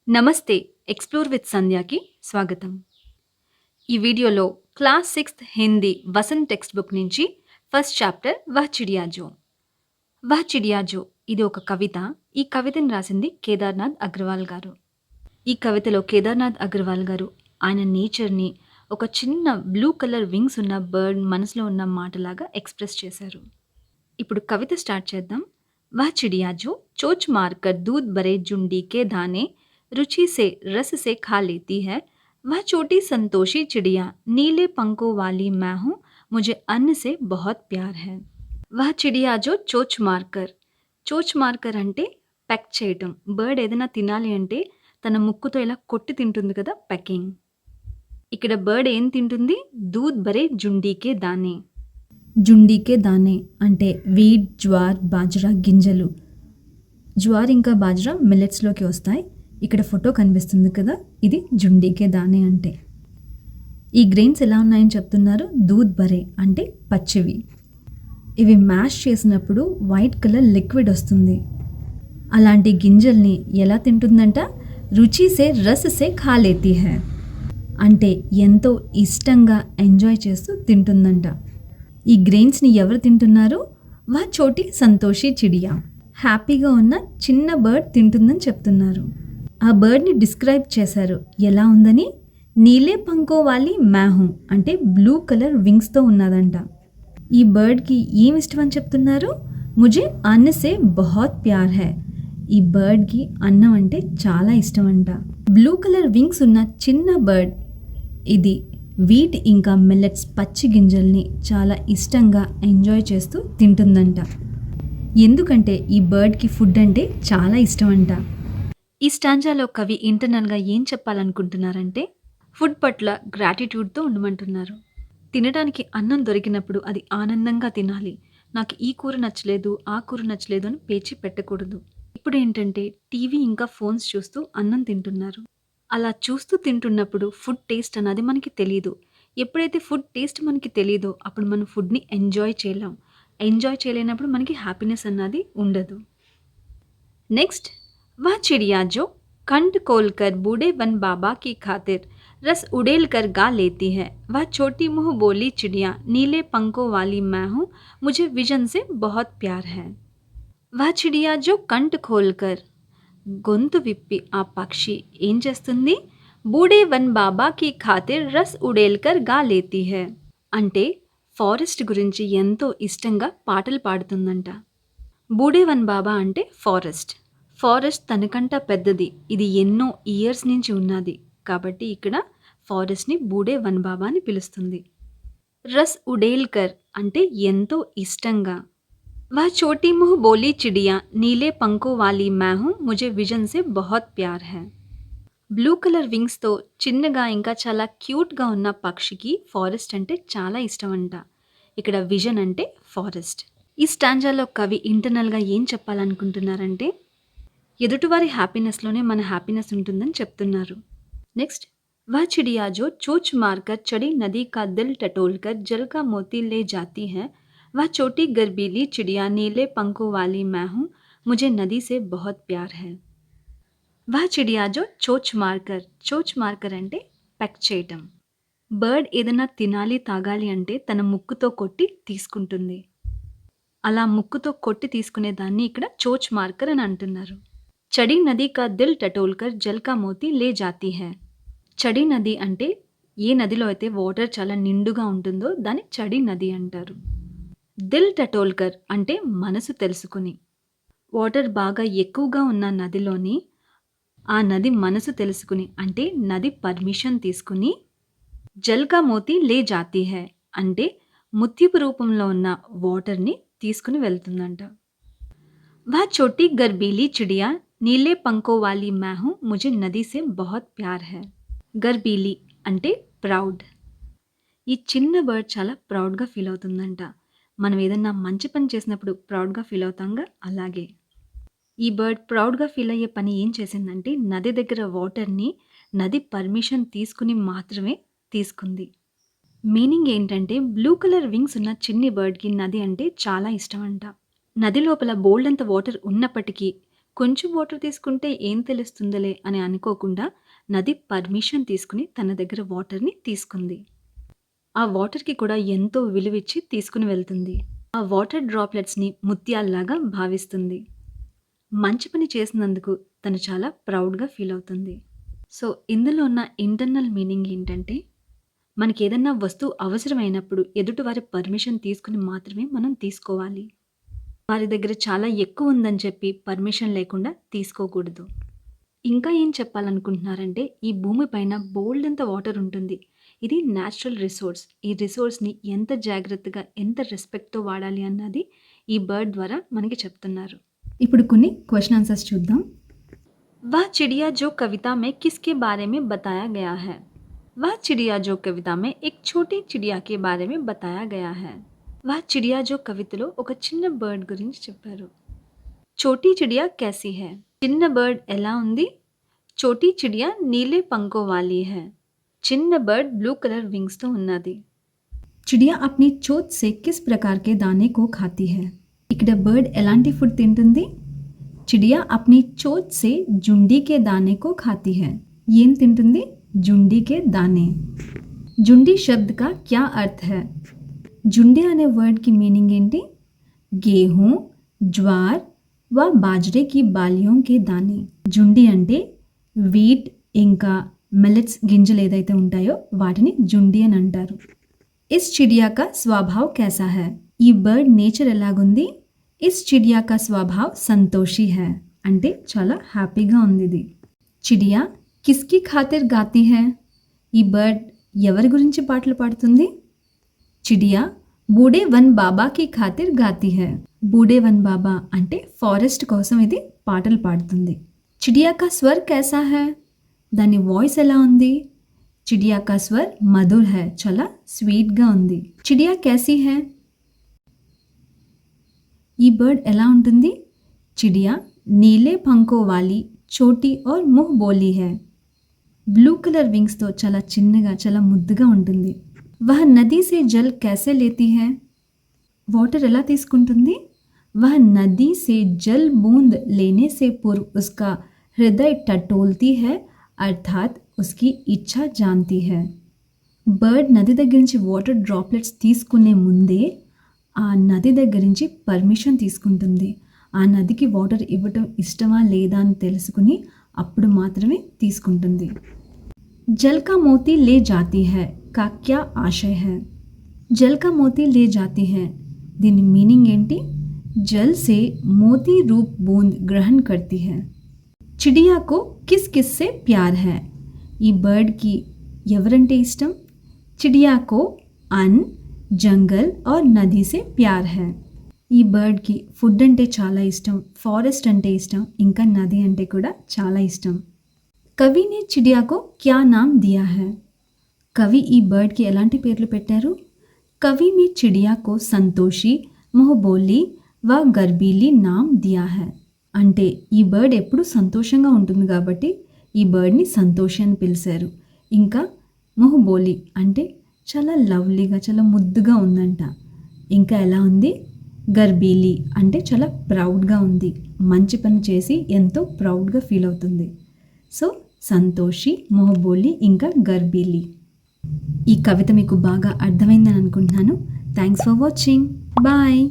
నమస్తే explore with సంధ్యాకి స్వాగతం. ఈ వీడియోలో క్లాస్ 6థ్ హిందీ వసంత్ టెక్స్ట్ బుక్ నుంచి ఫస్ట్ చాప్టర్ 'వహ్ చిడియా జో'. 'వహ్ చిడియా జో' ఇది ఒక కవిత. ఈ కవితను రాసింది కేదార్‌నాథ్ అగ్రవాల్ గారు. ఈ కవితలో కేదార్‌నాథ్ అగ్రవాల్ గారు ఆయన నేచర్‌ని ఒక చిన్న బ్లూ కలర్ వింగ్స్ ఉన్న బర్డ్ మనసులో ఉన్న మాటలాగా ఎక్స్‌ప్రెస్ చేశారు. ఇప్పుడు కవిత స్టార్ట్ చేద్దాం. 'वह चिड़िया जो चोंच मारकर दूध भरे जुंडी के दाने रुचि से रस से खा लेती है, वह छोटी संतोषी चिड़िया नीले पंखों वाली मैं हूँ, मुझे अन्न से बहुत प्यार है. वह चिड़िया जो चोंच మార్కర్ అంటే పెక్ చేయటం. బర్డ్ ఏదైనా తినాలి అంటే తన ముక్కుతో ఇలా కొట్టి తింటుంది కదా, పెకింగ్. ఇక్కడ బర్డ్ ఏం తింటుంది? దూద్ భరే జుండీకే దానే. జుండీకే దానే అంటే వీట్, జ్వార్, బాజ్రా గింజలు. జ్వార్ ఇంకా బాజ్రా మిల్లెట్స్లోకి వస్తాయి. ఇక్కడ ఫోటో కనిపిస్తుంది కదా, ఇది జుండీకే దానే అంటే. ఈ గ్రెయిన్స్ ఎలా ఉన్నాయని చెప్తున్నారు? దూద్ భరే అంటే పచ్చివి. ఇవి మ్యాష్ చేసినప్పుడు వైట్ కలర్ లిక్విడ్ వస్తుంది. అలాంటి గింజల్ని ఎలా తింటుందంట? రుచి సే రస్ సే ఖా లేతీ హై అంటే ఎంతో ఇష్టంగా ఎంజాయ్ చేస్తూ తింటుందంట. ఈ గ్రెయిన్స్ని ఎవరు తింటున్నారు? వా చోటి సంతోషి చిడియా, హ్యాపీగా ఉన్న చిన్న బర్డ్ తింటుందని చెప్తున్నారు. ఆ బర్డ్ని డిస్క్రైబ్ చేశారు ఎలా ఉందని. నీలే పంకో వాలి మ్యాహూ అంటే బ్లూ కలర్ వింగ్స్తో ఉన్నదంట. ఈ బర్డ్కి ఏమి ఇష్టం అని చెప్తున్నారు? ముజే అన్న సే బహుత్ ప్యార్ హై, ఈ బర్డ్కి అన్నం అంటే చాలా ఇష్టం అంట. బ్లూ కలర్ వింగ్స్ ఉన్న చిన్న బర్డ్ ఇది వీట్ ఇంకా మిల్లెట్స్ పచ్చి గింజల్ని చాలా ఇష్టంగా ఎంజాయ్ చేస్తూ తింటుందంట. ఎందుకంటే ఈ బర్డ్కి ఫుడ్ అంటే చాలా ఇష్టం అంట. ఈ స్టాంజాలో కవి ఇంటర్నల్గా ఏం చెప్పాలనుకుంటున్నారంటే ఫుడ్ పట్ల గ్రాటిట్యూడ్తో ఉండమంటున్నారు. తినడానికి అన్నం దొరికినప్పుడు అది ఆనందంగా తినాలి. నాకు ఈ కూర నచ్చలేదు, ఆ కూర నచ్చలేదు అని పేచి పెట్టకూడదు. ఇప్పుడు ఏంటంటే టీవీ ఇంకా ఫోన్స్ చూస్తూ అన్నం తింటున్నారు. అలా చూస్తూ తింటున్నప్పుడు ఫుడ్ టేస్ట్ అన్నది మనకి తెలీదు. ఎప్పుడైతే ఫుడ్ టేస్ట్ మనకి తెలీదో అప్పుడు మనం ఫుడ్ని ఎంజాయ్ చేయలేం. ఎంజాయ్ చేయలేనప్పుడు మనకి హ్యాపీనెస్ అన్నది ఉండదు. నెక్స్ట్, వह चिड़िया जो कंठ खोलकर बूढ़े वन बाबा की खातिर रस उड़ेल कर गा लेती है, वह छोटी मुँह बोली चिड़िया नीले पंखों वाली मैं हूँ, मुझे विजन से बहुत प्यार है. वह चिड़िया जो कंठ खोलकर గొంతు విప్పి ఆ పక్షి ఏం చేస్తుంది? బూడే వన్ బాబాకి ఖాతిర్ రస్ ఉడేల్కర్ గా లేతీ హై అంటే ఫారెస్ట్ గురించి ఎంతో ఇష్టంగా పాటలు పాడుతుందంట. బూడే వన్ బాబా అంటే ఫారెస్ట్. ఫారెస్ట్ తనకంట పెద్దది, ఇది ఎన్నో ఇయర్స్ నుంచి ఉన్నది కాబట్టి ఇక్కడ ఫారెస్ట్ని బూడే వన్ బాబా అని పిలుస్తుంది. రస్ ఉడేల్కర్ అంటే ఎంతో ఇష్టంగా. वह छोटी मुँह बोली चिड़िया नीले पंखों वाली मैं हूँ, मुझे विजन से बहुत प्यार है. బ్లూ కలర్ వింగ్స్తో చిన్నగా ఇంకా చాలా క్యూట్గా ఉన్న పక్షికి ఫారెస్ట్ అంటే చాలా ఇష్టం అంట. ఇక్కడ విజన్ అంటే ఫారెస్ట్. ఈ స్టాంజాలో కవి ఇంటర్నల్గా ఏం చెప్పాలనుకుంటున్నారంటే ఎదుటివారి హ్యాపీనెస్లోనే మన హ్యాపీనెస్ ఉంటుందని చెప్తున్నారు. నెక్స్ట్, वह चिड़िया जो चोंच मारकर चढ़ी नदी का दिल टटोलकर जल का मोती ले जाती है, वह छोटी गर्बीली चिड़िया नीले पंखों वाली मैं हूँ, मुझे नदी से बहुत प्यार है. वह चिड़िया जो చోచ్ మార్కర్ అంటే పెక్ చేయటం. బర్డ్ ఏదైనా తినాలి తాగాలి అంటే తన ముక్కుతో కొట్టి తీసుకుంటుంది. అలా ముక్కుతో కొట్టి తీసుకునే దాన్ని ఇక్కడ చోచ్ మార్కర్ అని అంటున్నారు. చడి నది కా దిల్ టటోల్కర్ జల్ కా మోతీ లే జాతీ హై. చడి నది అంటే ఏ నదిలో అయితే వాటర్ చాలా నిండుగా ఉంటుందో దాన్ని చడి నది అంటారు. దిల్ టటోల్కర్ అంటే మనసు తెలుసుకుని. వాటర్ బాగా ఎక్కువగా ఉన్న నదిలోని ఆ నది మనసు తెలుసుకుని అంటే నది పర్మిషన్ తీసుకుని జల్కా మోతీ లే జాతీ హై అంటే ముత్యపు రూపంలో ఉన్న వాటర్ని తీసుకుని వెళ్తుందంట. వహ చోటీ గర్బీలీ చిడియా నీలే పంఖో వాలీ मैं हूँ, मुझे नदी से बहुत प्यार है. గర్బీలీ అంటే ప్రౌడ్. ఈ చిన్న బర్డ్ చాలా ప్రౌడ్గా ఫీల్ అవుతుందంట. మనం ఏదన్నా మంచి పని చేసినప్పుడు ప్రౌడ్గా ఫీల్ అవుతాంగా, అలాగే ఈ బర్డ్ ప్రౌడ్గా ఫీల్ అయ్యే పని ఏం చేసిందంటే నది దగ్గర వాటర్ని నది పర్మిషన్ తీసుకుని మాత్రమే తీసుకుంది. మీనింగ్ ఏంటంటే బ్లూ కలర్ వింగ్స్ ఉన్న చిన్ని బర్డ్కి నది అంటే చాలా ఇష్టం అంట. నది లోపల బోల్డంత వాటర్ ఉన్నప్పటికీ కొంచెం వాటర్ తీసుకుంటే ఏం తెలుస్తుందిలే అని అనుకోకుండా నది పర్మిషన్ తీసుకుని తన దగ్గర వాటర్‌ని తీసుకుంది. ఆ వాటర్‌కి కూడా ఎంతో విలువిచ్చి తీసుకొని వెళ్తుంది. ఆ వాటర్ డ్రాప్‌లెట్స్‌ని ముత్యాల్లాగా భావిస్తుంది. మంచి పని చేసినందుకు తను చాలా ప్రౌడ్‌గా ఫీల్ అవుతుంది. సో, ఇందులో ఉన్న ఇంటర్నల్ మీనింగ్ ఏంటంటే, మనకేదన్నా వస్తువు అవసరమైనప్పుడు ఎదుటివారి పర్మిషన్ తీసుకొని మాత్రమే మనం తీసుకోవాలి. వారి దగ్గర చాలా ఎక్కువుందని చెప్పి పర్మిషన్ లేకుండా తీసుకోకూడదు. ఇంకా ఏం చెప్పాలనుకుంటున్నారంటే, ఈ భూమి పైన బోలెడంత వాటర్ ఉంటుంది. ఇది న్యాచురల్ రిసోర్స్. ఈ రిసోర్స్‌ని ఎంత జాగ్రత్తగా, ఎంత రెస్పెక్ట్‌తో వాడాలి అన్నది ఈ బర్డ్ ద్వారా మనకి చెప్తున్నారు. ఇప్పుడు కొన్ని క్వెషన్ ఆన్సర్స్ చూద్దాం. वह चिड़िया जो कविता में किसके बारे में बताया गया है? वह चिड़िया जो कविता में एक छोटी चिड़िया के बारे में बताया गया है. वह चिड़िया जो కవితలో ఒక చిన్న బర్డ్ గురించి చెప్పారు. చోటీ చిడియా कैसी है? చిన్న బర్డ్ ఎలా ఉంది? చోటీ చిడియా నీలే పంఖో वाली है. చిన్న బర్డ్ బ్లూ కలర్ వింగ్స్ తో ఉన్నది. चिड़िया अपनी चोंच से किस प्रकार के दाने को खाती है? ఇక్కడ బర్డ్ ఎలాంటి ఫుడ్ తింటుంది? चिड़िया अपनी चोंच से जुंडी के दाने को खाती है. ఏం తింటుంది? జుండి के दाने. జుండి शब्द का क्या अर्थ है? జుండి అనే వర్డ్ కి మీనింగ్ ఏంటి? गेहूं, ज्वार व बाजरे की बालियों के दाने. జుండి అంటే వీట్ ఇంకా మిల్లెట్స్ గింజలు ఏదైతే ఉంటాయో వాటిని జుండి అని అంటారు. इस चिड़िया का स्वभाव कैसा है? ఈ బర్డ్ నేచర్ ఎలాగుంది? इस चिड़िया का स्वभाव संतोषी है. అంటే చాలా హ్యాపీగా ఉంది ఇది. చిడియా కిస్కి ఖాతిర్ గాతి है? ఈ బర్డ్ ఎవరి గురించి పాటలు పాడుతుంది? చిడియా బూడే వన్ బాబాకి ఖాతిర్ గాతి है. బూడే వన్ బాబా అంటే ఫారెస్ట్ కోసం ఇది పాటలు పాడుతుంది. చిడియా కా స్వర్ कैसा है? దాని వాయిస్ ఎలా ఉంది? చిడియా కా స్వర్ మధుర్ है. చాలా స్వీట్గా ఉంది. చిడియా कैसी है? ఈ బర్డ్ ఎలా ఉంటుంది? చిడియా నీలే పంఖో వాली చోటీ और मुँह बोली है. బ్లూ కలర్ వింగ్స్తో చాలా చిన్నగా చాలా ముద్దుగా ఉంటుంది. వహ నదీ సే జల్ कैसे लेती है? వాటర్ ఎలా తీసుకుంటుంది? వహ నదీ సే జల్ బూంद लेने से पूर्व उसका हृदय टटोलती है अर्थात उसकी इच्छा जानती है. బర్డ్ నది దగ్గర నుంచి వాటర్ డ్రాప్లెట్స్ తీసుకునే ముందే ఆ నది దగ్గర నుంచి పర్మిషన్ తీసుకుంటుంది. ఆ నదికి వాటర్ ఇవ్వటం ఇష్టమా లేదా అని తెలుసుకుని అప్పుడు మాత్రమే తీసుకుంటుంది. జల్ కా మోతీ లే జాతీ హై కా క్యా ఆశయ హై? జల్ కా మోతీ లే జాతీ హై దీని మీనింగ్ ఏంటి? జల్ సే మోతీ రూప్ బూంద్ గ్రహణ్ కర్తీ హై. చిడియా కో కిస్ కిస్ సే ప్యార్ హై? ఈ బర్డ్కి ఎవరంటే ఇష్టం? చిడియా కో అన్ జంగల్ और నది సే ప్యార్ హై. ఈ బర్డ్కి ఫుడ్ అంటే చాలా ఇష్టం, ఫారెస్ట్ అంటే ఇష్టం, ఇంకా నది అంటే కూడా చాలా ఇష్టం. కవి నే చిడియా కో క్యా నామ్ దియా హై? కవి ఈ బర్డ్కి ఎలాంటి పేర్లు పెట్టారు? కవి మే చిడియా కో సంతోషి, మొహబోలి వ గర్బీలి నామ్ దియా హై. అంటే ఈ బర్డ్ ఎప్పుడు సంతోషంగా ఉంటుంది కాబట్టి ఈ బర్డ్ని సంతోషి అని పిలిచారు. ఇంకా మొహబోలి అంటే చాలా లవ్లీగా చాలా ముద్దుగా ఉందంట. ఇంకా ఎలా ఉంది? గర్బీలి అంటే చాలా ప్రౌడ్గా ఉంది. మంచి పని చేసి ఎంతో ప్రౌడ్గా ఫీల్ అవుతుంది. సో సంతోషి, మొహబోలి ఇంకా గర్బీలి. ఈ కవిత మీకు బాగా అర్థమైందని అనుకుంటున్నాను. Thanks for watching. బాయ్.